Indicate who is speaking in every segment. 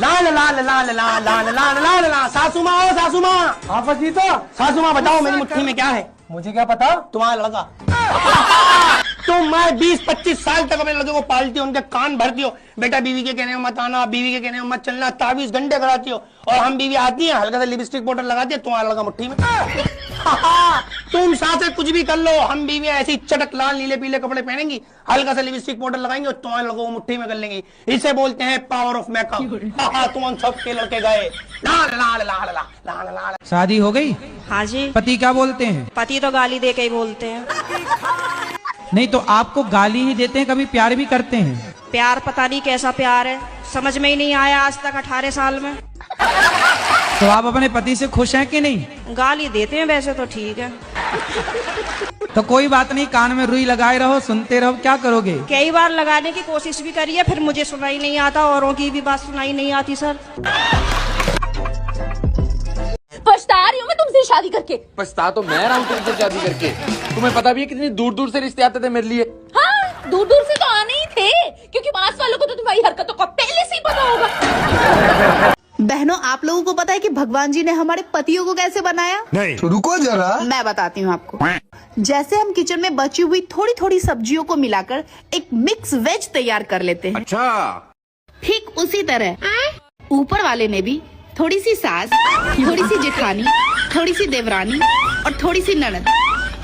Speaker 1: लाल लाल लाल लाल लाल लाल लाल लाल। सासू माँ हो, सासू माँ।
Speaker 2: हाँ फजीतो,
Speaker 1: सासू माँ बताओ मेरी मुट्ठी में क्या है?
Speaker 2: मुझे क्या पता।
Speaker 1: तुम्हारा लड़का। तुम मैं 20-25 साल तक अपने लड़के को पालती हो, उनके कान भरती हो, बेटा बीवी के कहने में मत आना, बीवी के कहने में मत चलना, 24 घंटे कराती हो। और हम बीवी आती है, हल्का सा लिपस्टिक पाउडर लगाती है, तुम्हारा लड़का मुट्ठी में। तुम साथ कुछ भी कर लो, हम बीवी ऐसी चटक लाल नीले पीले कपड़े पहनेंगी, हल्का सा लिपस्टिक पाउडर लगाएंगे और तुम्हारे लोगों को मुट्ठी में कर लेंगे। इसे बोलते हैं पावर ऑफ मेकअप। तुम सब के लड़के गए लाल लाल लाल लाल लाल लाल।
Speaker 3: शादी हो गई?
Speaker 4: हाँ जी।
Speaker 3: पति क्या बोलते हैं?
Speaker 4: पति तो गाली दे के ही बोलते हैं।
Speaker 3: नहीं तो आपको गाली ही देते हैं, कभी प्यार भी करते हैं?
Speaker 4: प्यार पता नहीं कैसा प्यार है, समझ में ही नहीं आया आज तक 18 साल में।
Speaker 3: तो आप अपने पति से खुश हैं कि नहीं?
Speaker 4: गाली देते हैं वैसे तो ठीक है।
Speaker 3: तो कोई बात नहीं, कान में रुई लगाए रहो, सुनते रहो, क्या करोगे?
Speaker 4: कई बार लगाने की कोशिश भी करी है, फिर मुझे सुनाई नहीं आता, औरों की भी बात सुनाई नहीं आती सर।
Speaker 5: पछता रही हूँ मैं तुमसे शादी करके।
Speaker 6: पछता तो मैं रहा हूँ तुमसे शादी करके। तुम्हें पता भी है कितनी दूर दूर से रिश्ते आते थे मेरे लिए।
Speaker 5: हाँ, दूर दूर से तो आने ही थे, क्योंकि पास वालों को तो तुम्हारी हरकतों का पहले से ही पता होगा।
Speaker 7: बहनों, आप लोगों को पता है कि भगवान जी ने हमारे पतियों को कैसे बनाया?
Speaker 8: नहीं, रुको जरा,
Speaker 7: मैं बताती हूँ आपको। जैसे हम किचन में बची हुई थोड़ी थोड़ी सब्जियों को मिलाकर एक मिक्स वेज तैयार कर लेते हैं।
Speaker 8: अच्छा,
Speaker 7: ठीक उसी तरह ऊपर वाले ने भी थोड़ी सी सास, थोड़ी सी जेठानी, थोड़ी सी देवरानी और थोड़ी सी ननद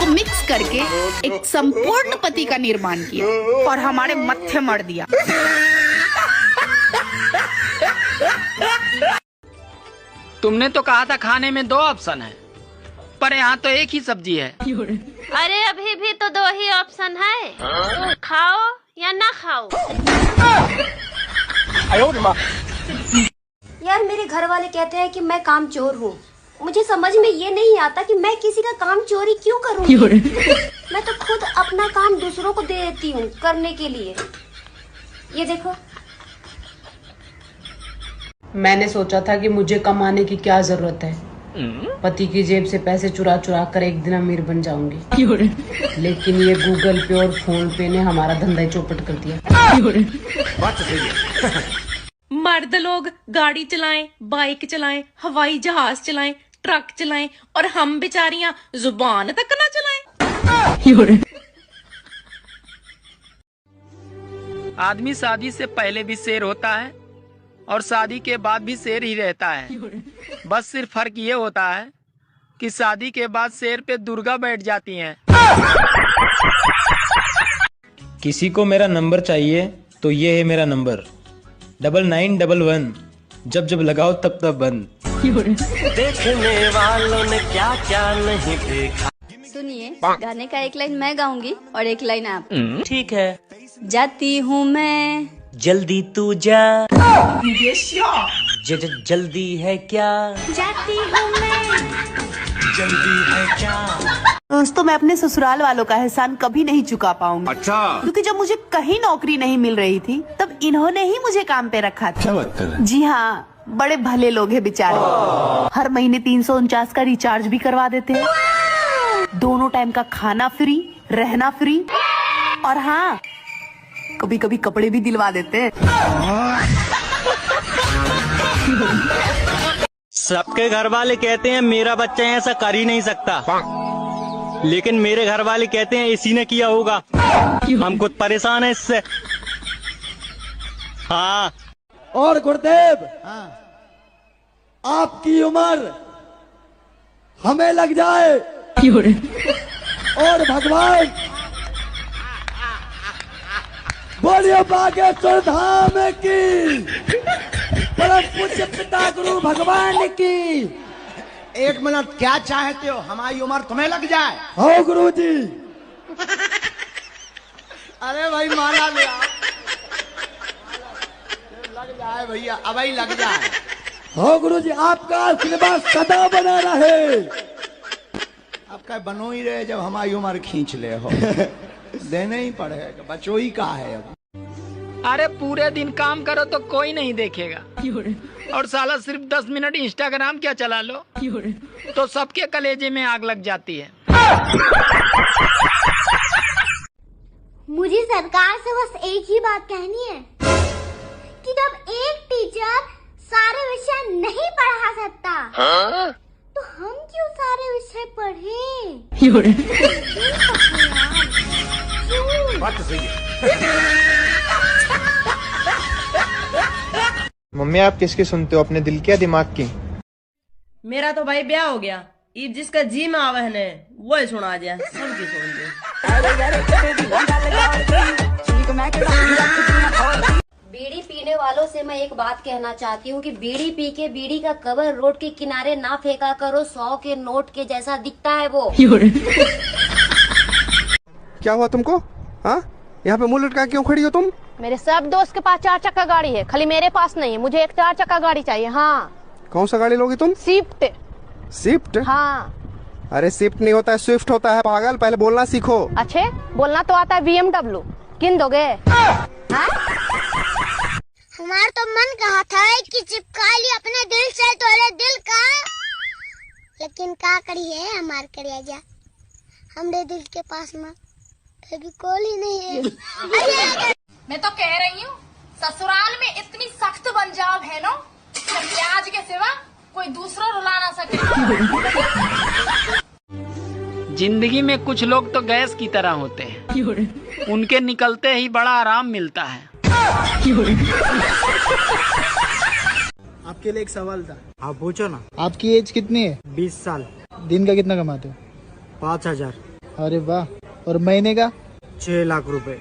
Speaker 7: को मिक्स करके एक संपूर्ण पति का निर्माण किया और हमारे मत्थे मर दिया।
Speaker 9: तुमने तो कहा था खाने में 2 ऑप्शन है, पर यहाँ तो एक ही सब्जी है।
Speaker 10: अरे अभी भी तो 2 ही ऑप्शन है, खाओ या ना खाओ।
Speaker 11: यार मेरे घर वाले कहते हैं कि मैं कामचोर हूँ। मुझे समझ में ये नहीं आता कि मैं किसी का काम चोरी क्यों करूँगी। मैं तो खुद अपना काम दूसरों को दे देती हूँ करने के लिए। ये देखो,
Speaker 12: मैंने सोचा था कि मुझे कमाने की क्या जरूरत है, पति की जेब से पैसे चुरा चुरा कर एक दिन अमीर बन जाऊंगी। लेकिन ये गूगल पे और फोन पे ने हमारा धंधा ही चौपट कर दिया।
Speaker 5: मर्द लोग गाड़ी चलाएं, बाइक चलाएं, हवाई जहाज चलाएं, ट्रक चलाएं, और हम बेचारियां जुबान तक ना चलाएं।
Speaker 9: आदमी शादी से पहले भी शेर होता है और शादी के बाद भी शेर ही रहता है। बस सिर्फ फर्क ये होता है कि शादी के बाद शेर पे दुर्गा बैठ जाती हैं।
Speaker 13: किसी को मेरा नंबर चाहिए तो ये है मेरा नंबर 9911, जब जब लगाओ तब तब बंद।
Speaker 14: देखने वालों ने क्या क्या नहीं देखा।
Speaker 11: सुनिए, गाने का एक लाइन मैं गाऊंगी और एक लाइन आप।
Speaker 14: ठीक है।
Speaker 11: जाती हूँ मैं,
Speaker 14: जल्दी तू जा। जल्दी है क्या?
Speaker 11: जाती हूँ मैं,
Speaker 14: जल्दी है क्या?
Speaker 7: दोस्तों, मैं अपने ससुराल वालों का एहसान कभी नहीं चुका पाऊंगी।
Speaker 8: अच्छा,
Speaker 7: क्योंकि जब मुझे कहीं नौकरी नहीं मिल रही थी तब इन्होंने ही मुझे काम पे रखा था।
Speaker 8: क्या बात कर रहे हैं?
Speaker 7: जी हाँ, बड़े भले लोग हैं बेचारे। हर महीने 349 का रिचार्ज भी करवा देते हैं, दोनों टाइम का खाना फ्री, रहना फ्री, और हाँ, कभी कभी कपड़े भी दिलवा देते हैं।
Speaker 14: सबके घर वाले कहते हैं मेरा बच्चा ऐसा कर ही नहीं सकता, लेकिन मेरे घर वाले कहते हैं इसी ने किया होगा। हम खुद परेशान है इससे। हाँ।
Speaker 2: और गुरुदेव, आपकी उम्र हमें लग जाए और भगवान बोलिए बागेश्वर धाम की, परम पूज्य पिता गुरु भगवान की।
Speaker 1: 1 मिनट, क्या चाहते हो? हमारी उम्र तुम्हें लग जाए?
Speaker 2: हो गुरुजी।
Speaker 1: अरे भाई माला ले आओ। लग जाए भैया, अब ही लग जाए।
Speaker 2: हो गुरुजी, आपका आशीर्वाद सदा बना रहे।
Speaker 1: आपका बनो ही रहे, जब हमारी उम्र खींच ले हो। देने ही पड़ेगा, बचो ही का है अब।
Speaker 9: अरे पूरे दिन काम करो तो कोई नहीं देखेगा, और साला सिर्फ 10 मिनट इंस्टाग्राम क्या चला लो तो सबके कलेजे में आग लग जाती है।
Speaker 11: मुझे सरकार से बस एक ही बात कहनी है कि जब एक टीचर सारे विषय नहीं पढ़ा सकता। तो हम क्यों सारे विषय पढ़ें?
Speaker 1: बात तो सही है।
Speaker 8: मम्मी आप किसकी सुनते हो, अपने दिल की या दिमाग की?
Speaker 15: मेरा तो भाई ब्याह हो गया, ईब जिसका जी में आवहन है वो ही सुना दिया, सबकी सुन दिया।
Speaker 11: बीड़ी पीने वालों से मैं एक बात कहना चाहती हूँ कि बीड़ी पी के बीड़ी का कवर रोड के किनारे ना फेंका करो, 100 के नोट के जैसा दिखता है वो।
Speaker 8: क्या हुआ तुमको? हाँ, यहाँ पे मुंह लटका क्यों खड़ी हो तुम?
Speaker 16: मेरे सब दोस्त के पास 4 चक्का गाड़ी है, खाली मेरे पास नहीं है। मुझे एक 4 चक्का गाड़ी चाहिए। हाँ।
Speaker 8: कौन सा गाड़ी लोगी तुम?
Speaker 16: स्विफ्ट।
Speaker 8: स्विफ्ट?
Speaker 16: हाँ।
Speaker 8: अरे स्विफ्ट नहीं होता है, स्विफ्ट होता है पागल, पहले बोलना सीखो।
Speaker 16: अच्छे बोलना तो आता है BMW। किन दोगे?
Speaker 11: हमारा तो मन कहा था कि चिपका लिया अपने दिल से तोरे दिल का, लेकिन का करिए हमार करिया जा, हमरे दिल के पास में अभी कोई ही नहीं है।
Speaker 17: मैं तो कह रही हूँ ससुराल में इतनी सख्त पंजाब है ना, प्याज के सिवा कोई दूसरा रुला ना सके।
Speaker 9: जिंदगी में कुछ लोग तो गैस की तरह होते हैं, उनके निकलते ही बड़ा आराम मिलता है।
Speaker 18: आपके लिए एक सवाल था।
Speaker 19: आप पूछो ना।
Speaker 18: आपकी एज कितनी है?
Speaker 19: 20 साल।
Speaker 18: दिन का कितना कमाते हो?
Speaker 19: 5000।
Speaker 18: अरे वाह। और महीने का?
Speaker 19: 6 लाख रुपए।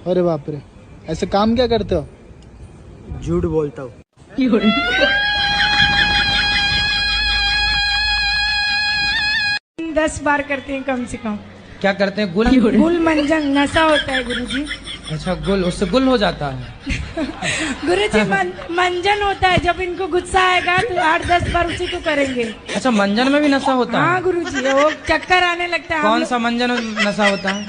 Speaker 18: अरे बाप रे, ऐसे काम क्या करते हो?
Speaker 19: झूठ बोलता हूँ।
Speaker 20: 10 बार करते हैं कम से कम।
Speaker 3: क्या करते हैं? गुल
Speaker 20: मंजन नशा होता है गुरुजी।
Speaker 3: अच्छा गुल, उससे गुल हो जाता है।
Speaker 20: गुरुजी मंजन होता है, जब इनको गुस्सा आएगा तो 8-10 बार उसी को करेंगे।
Speaker 3: अच्छा मंजन में भी नशा होता है?
Speaker 20: हाँ गुरुजी, वो चक्कर आने लगता है।
Speaker 3: कौन सा मंजन नशा होता है?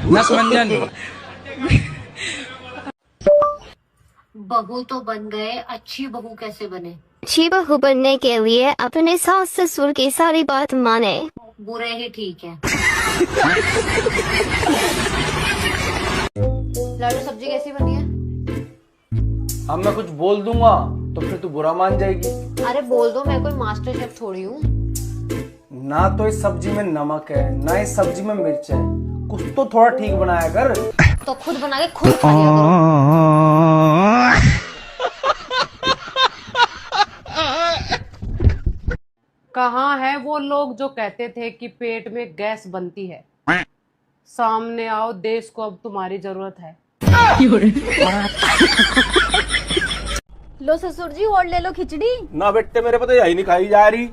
Speaker 3: नस मंजन।
Speaker 11: बहू तो बन गए, अच्छी बहू कैसे बने?
Speaker 21: अच्छी बहू बनने के लिए अपने सास ससुर की सारी बात माने।
Speaker 11: बुरे ही ठीक है।
Speaker 16: लाडू सब्जी कैसी बनी है?
Speaker 6: अब मैं कुछ बोल दूंगा तो फिर तू बुरा मान जाएगी।
Speaker 16: अरे बोल दो, मैं कोई मास्टर शेफ थोड़ी हूँ।
Speaker 6: ना तो इस सब्जी में नमक है, ना इस सब्जी में मिर्च है, कुछ तो थोड़ा ठीक बनाया कर।
Speaker 16: तो खुद बना के खुद खा लिया करो।
Speaker 12: कहाँ है वो लोग जो कहते थे कि पेट में गैस बनती है? सामने आओ, देश को अब तुम्हारी जरूरत है।
Speaker 16: लो ससुर जी, और ले लो खिचड़ी।
Speaker 6: ना बेटे, मेरे को तो यही नहीं खाई जा रही।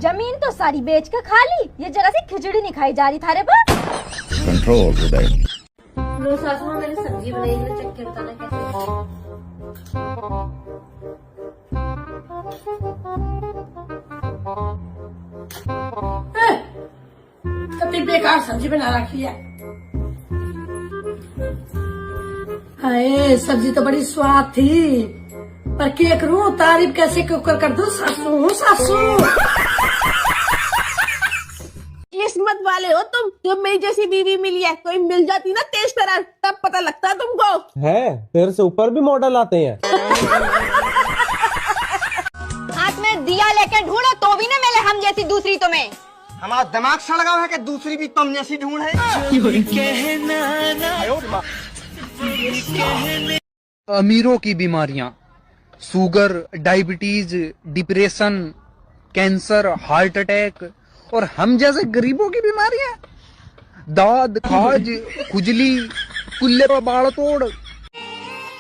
Speaker 16: जमीन तो सारी बेच के खा ली, ये जरा सी खिचड़ी नहीं खाई जा रही थारे पर।
Speaker 11: कंट्रोल उदय। लो सासू मां, मैंने सब्जी बनाई है, चेक के बताना कैसे।
Speaker 20: कितनी बेकार सब्जी बना रखी है। हाय, सब्जी तो बड़ी स्वाद थी, पर क्या करूं, तारीफ कैसे कर दूं। सासू सासू
Speaker 22: किस्मत वाले हो तुम, जब मेरी जैसी बीवी मिली है। कोई मिल जाती ना तेज तरह, तब पता लगता तुमको।
Speaker 13: है, तेरे से ऊपर भी मॉडल आते हैं।
Speaker 16: हाथ में दिया लेके ढूंढो तो भी ना मिले हम जैसी दूसरी तुम्हें।
Speaker 18: हमारा दिमाग सड़गा है कि दूसरी भी तुम जैसी ढूंढ है।
Speaker 23: अमीरों की बीमारियां, sugar, diabetes, depression, cancer, heart attack, और हम जैसे गरीबों की बीमारियां, दाद, खाज, खुजली, कुल्ले पर बाढ़ तोड़।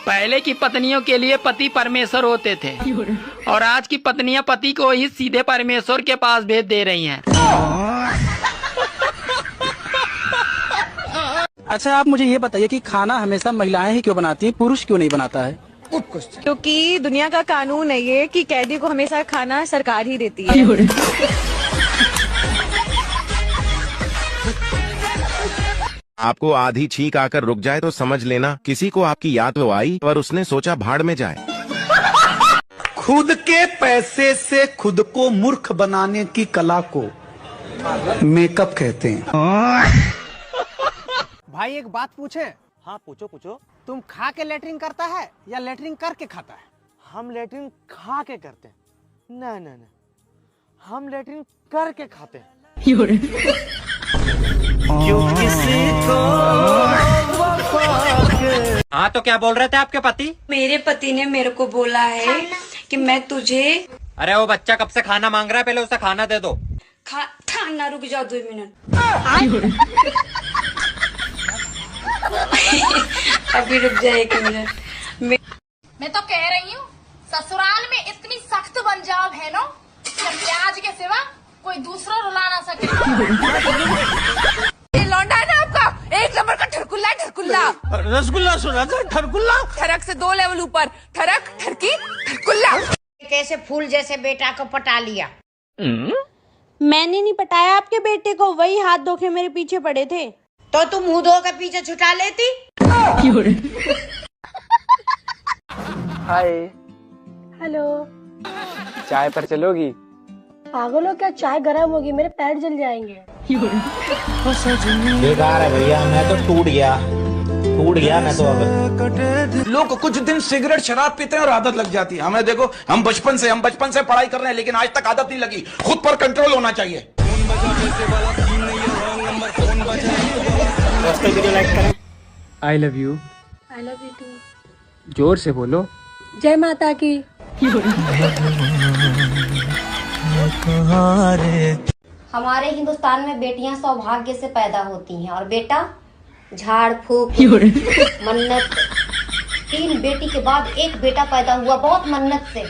Speaker 9: पहले की पत्नियों के लिए पति परमेश्वर होते थे, और आज की पत्नियां पति को ही सीधे परमेश्वर के पास भेज दे रही हैं।
Speaker 19: अच्छा आप मुझे ये बताइए कि खाना हमेशा महिलाएं ही क्यों बनाती हैं, पुरुष क्यों नहीं बनाता है?
Speaker 4: क्योंकि दुनिया का कानून है ये कि कैदी को हमेशा खाना सरकार ही देती है।
Speaker 24: आपको आधी छींक आकर रुक जाए तो समझ लेना किसी को आपकी याद तो आई, पर उसने सोचा भाड़ में जाए।
Speaker 2: खुद के पैसे से खुद को मूर्ख बनाने की कला को मेकअप कहते हैं।
Speaker 19: भाई एक बात पूछे?
Speaker 14: हाँ पूछो पूछो।
Speaker 6: तुम खा के लेटरिन करता है या लेटरिन करके खाता है?
Speaker 1: हम लेटरिन खा के करते हैं। ना ना ना, हम लेटरिन करके खाते हैं।
Speaker 14: हाँ तो क्या बोल रहे थे आपके पति?
Speaker 5: मेरे पति ने मेरे को बोला है कि मैं तुझे।
Speaker 14: अरे वो बच्चा कब से खाना मांग रहा है, पहले उसे खाना दे दो।
Speaker 5: खाना रुक जाओ 2 मिनट। अभी रुक जाए 1 मिनट।
Speaker 17: मैं तो कह रही हूँ ससुराल में इतनी सख्त पंजाब है ना कि प्याज के सिवा कोई दूसरा रुला ना सके।
Speaker 22: ये लौंडा है ना आपका, 1 नंबर का ठरकुल्ला है, ठरकुल्ला।
Speaker 1: रसगुल्ला सुना था, ठरकुल्ला।
Speaker 22: ठरक से 2 लेवल ऊपर, ठरक, ठरकी, ठरकुल्ला।
Speaker 7: कैसे फूल जैसे बेटा को पटा लिया?
Speaker 10: मैंने नहीं पटाया आपके बेटे को, वही हाथ धो के मेरे पीछे पड़े थे।
Speaker 7: तो तुम मुंह धो के पीछे छुटा लेती।
Speaker 6: हाय।
Speaker 16: हेलो।
Speaker 6: चाय पर चलोगी?
Speaker 16: पागल हो क्या? चाय गर्म होगी, मेरे पैर जल जाएंगे।
Speaker 25: बेकार है भैया, मैं तो टूट गया मैं तो। अब
Speaker 2: लोग कुछ दिन सिगरेट शराब पीते हैं और आदत लग जाती है। हमें देखो, हम बचपन से पढ़ाई कर रहे हैं, लेकिन आज तक आदत नहीं लगी। खुद पर कंट्रोल होना चाहिए।
Speaker 6: I love you.
Speaker 16: I love you too.
Speaker 6: जोर से बोलो।
Speaker 16: जय माता की।
Speaker 11: हमारे हिंदुस्तान में बेटियां सौभाग्य से पैदा होती हैं और बेटा झाड़ फूक मन्नत। 3 बेटी के बाद 1 बेटा पैदा हुआ, बहुत मन्नत से।